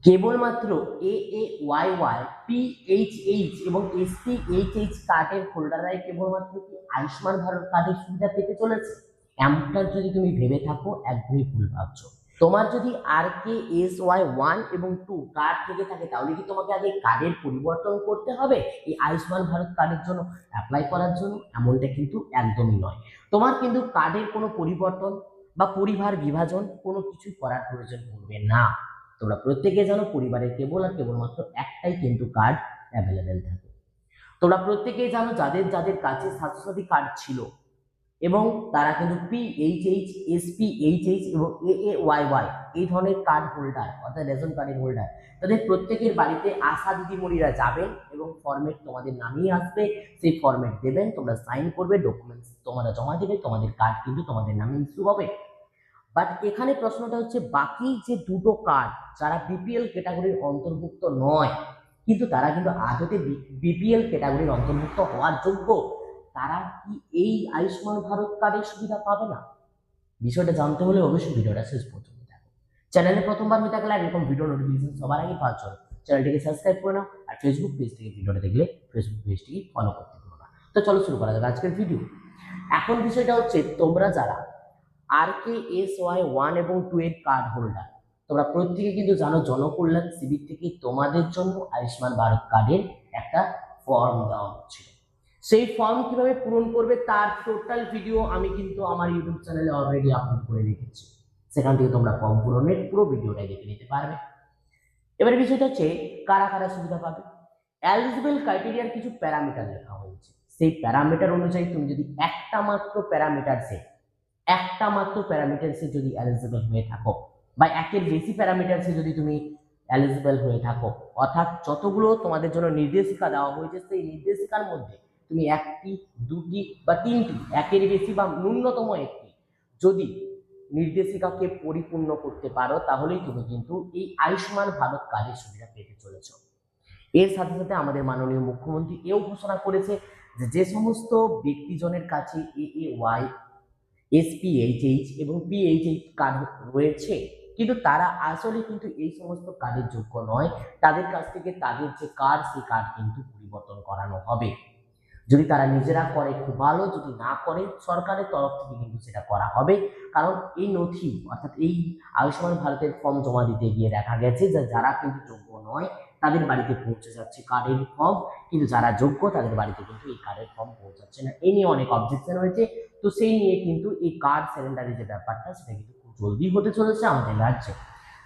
কেবলমাত্র AAYY, PHH এবং SPHH কার্ডের হোল্ডাররাই কেবলমাত্র কি আয়ুষ্মান ভারত কার্ডের সুবিধা পেতে চলেছে? এমনটা যদি তুমি ভেবে থাকো একদমই ভুল ভাবছো। তোমার যদি RKSY 1 এবং 2 কার্ড থেকে থাকে তাহলে কি তোমাকে আগে কার্ডের পরিবর্তন করতে হবে এই আয়ুষ্মান ভারত কার্ডের জন্য অ্যাপ্লাই করার জন্য? এমনটা কিন্তু একদমই নয়। তোমার কিন্তু কার্ডের কোনো পরিবর্তন বা পরিবার বিভাজন কোনো কিছু করার প্রয়োজন পড়বে না। তোমরা প্রত্যেকে জানো পরিবারের কেবল আর কেবলমাত্র একটাই কিন্তু কার্ড অ্যাভেলেবেল থাকে। তোমরা প্রত্যেকেই জানো যাদের যাদের কাছে স্বাস্থ্যসাথী কার্ড ছিল এবং তারা কিন্তু PHH, SPHH এবং AAYY এই ধরনের কার্ড হোল্ডার অর্থাৎ রেশন কার্ডের হোল্ডার, তাদের প্রত্যেকের বাড়িতে আশা দিদিমণিরা যাবেন এবং ফরম্যাট তোমাদের নামেই আসবে। সেই ফরম্যাট দেবেন, তোমরা সাইন করবে, ডকুমেন্টস তোমরা জমা দেবে, তোমাদের কার্ড কিন্তু তোমাদের নামে ইস্যু হবে। বাট এখানে প্রশ্নটা হচ্ছে বাকি যে দুটো কার্ড যারা বিপিএল ক্যাটাগরির অন্তর্ভুক্ত নয় কিন্তু তারা কিন্তু আদতে বিপিএল ক্যাটাগরির অন্তর্ভুক্ত হওয়ার যোগ্য, তারা কি এই আয়ুষ্মান ভারত কার্ডের সুবিধা পাবে না? বিষয়টা জানতে হলে অবশ্যই ভিডিওটা শেষ পর্যন্ত দেখো। চ্যানেলে প্রথমবার হয়ে থাকলে এরকম ভিডিও নোটিফিকেশন সবার আগে পাওয়ার জন্য চ্যানেলটিকে সাবস্ক্রাইব করে নাও, আর ফেসবুক পেজ থেকে ভিডিওটা দেখলে ফেসবুক পেজটিকে ফলো করতে ভুলো না। তো চলো শুরু করা যাক আজকের ভিডিও। এখন বিষয়টা হচ্ছে তোমরা যারা RKSY 1 এবং 2 এর কার্ড হোল্ডার, তোমরা প্রত্যেকে কিন্তু জানো জনকল্যাণ শিবির থেকে তোমাদের জন্য আয়ুষ্মান ভারত কার্ডের একটা ফর্ম দেওয়া হচ্ছিল। সেই ফর্ম কিভাবে পূরণ করবে তার টোটাল ভিডিও আমি কিন্তু আমার ইউটিউব চ্যানেলে অলরেডি আপলোড করে রেখেছি, সেখান থেকে তোমরা ফর্ম পূরণের পুরো ভিডিওটাই দেখে নিতে পারবে। এবারে বিষয়টা হচ্ছে কারা কারা সুবিধা পাবে। এলিজিবল ক্রাইটেরিয়ার কিছু প্যারামিটার লেখা হয়েছে, সেই প্যারামিটার অনুযায়ী তুমি যদি একটা মাত্র প্যারামিটারসে যদি এলিজিবল হয়ে থাকো বা একের বেশি প্যারামিটারসে যদি তুমি এলিজিবল হয়ে থাকো, অর্থাৎ যতগুলো তোমাদের জন্য নির্দেশিকা দেওয়া হয়েছে সেই নির্দেশিকার মধ্যে তুমি একটি, দুটি বা তিনটি, একের বেশি বা ন্যূনতম একটি যদি নির্দেশিকাকে পরিপূর্ণ করতে পারো তাহলেই তুমি কিন্তু এই আয়ুষ্মান ভারত কার্ডের সুবিধা পেতে চলেছ। এর সাথে সাথে আমাদের মাননীয় মুখ্যমন্ত্রী এও ঘোষণা করেছে যে যে সমস্ত ব্যক্তিজনের কাছে AAY, SPHH এবং PHH কার্ড রয়েছে কিন্তু তারা আসলে কিন্তু এই সমস্ত কার্ডের যোগ্য নয়, তাদের কাছ থেকে তাদের যে কার্ড সেই কার্ড কিন্তু পরিবর্তন করানো হবে। যদি তারা নিজেরা করে খুব ভালো, যদি না করে সরকারের তরফ থেকে কিন্তু সেটা করা হবে। কারণ এই নথি অর্থাৎ এই আয়ুষ্মান ভারতের ফর্ম জমা দিতে গিয়ে দেখা গেছে যে যারা কিন্তু যোগ্য নয় তাদের বাড়িতে পৌঁছে যাচ্ছে কার্ডের ফর্ম, কিন্তু যারা যোগ্য তাদের বাড়িতে কিন্তু এই কার্ডের ফর্ম পৌঁছাচ্ছে না। এই নিয়ে অনেক অবজেকশন হয়েছে, তো সেই নিয়ে কিন্তু এই কার্ড সারেন্ডারের যে ব্যাপারটা সেটা কিন্তু খুব জলদি হতে চলেছে আমাদের রাজ্যে।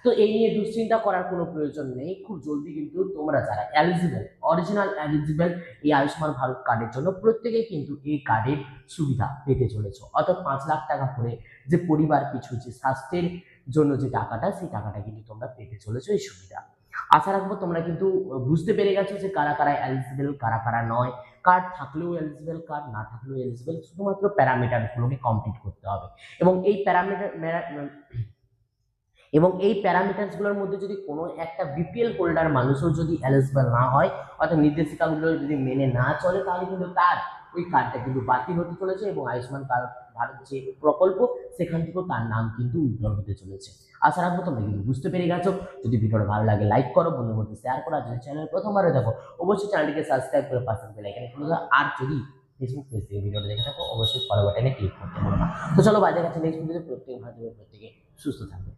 তো এই নিয়ে দুশ্চিন্তা করার কোনো প্রয়োজন নেই, খুব জলদি কিন্তু তোমরা যারা এলিজিবল, অরিজিনাল এলিজিবল এই আয়ুষ্মান ভারত কার্ডের জন্য প্রত্যেকেই কিন্তু এই কার্ডের সুবিধা পেতে চলেছ। অর্থাৎ 5 লাখ টাকা করে যে পরিবার পিছু যে স্বাস্থ্যের জন্য যে টাকাটা সেই টাকাটা কিন্তু তোমরা পেতে চলেছো এই সুবিধা। আশা রাখবো তোমরা কিন্তু বুঝতে পেরে গেছো যে কারা কারা এলিজিবল কারা কারা নয়, কার্ড থাকলেও এলিজিবল কার্ড না থাকলেও এলিজিবল, শুধুমাত্র প্যারামিটারগুলোকে কমপ্লিট করতে হবে। এবং এই প্যারামিটারসগুলোর মধ্যে যদি কোনো একটা বিপিএল হোল্ডার মানুষও যদি এলিজিবল না হয় অর্থাৎ নির্দেশিকাগুলো যদি মেনে না চলে তাহলে কিন্তু তার ওই কার্ডটা কিন্তু বাতিল হতে চলেছে এবং আয়ুষ্মান কার্ড ভারত যে প্রকল্প সেখান থেকেও তার নাম কিন্তু উইথড্রল হতে চলেছে। আশা রাখবো তোমরা কিন্তু বুঝতে পেরে গেছো। যদি ভিডিওটা ভালো লাগে লাইক করো, বন্ধুদের মধ্যে শেয়ার করো, আর যদি চ্যানেল প্রথমবারে দেখো অবশ্যই চ্যানেলটিকে সাবস্ক্রাইব করে পাশে বেল আইকনে ক্লিক করো, আর যদি ফেসবুক পেজ থেকে ভিডিওটা দেখে থাকো অবশ্যই ফলো বাটনে ক্লিক করতে ভুলো না। তো চলো বাইরে কাছে নেক্সট ভিডিওতে প্রত্যেকে ভালো থাকবে, প্রত্যেকে সুস্থ থাকবে।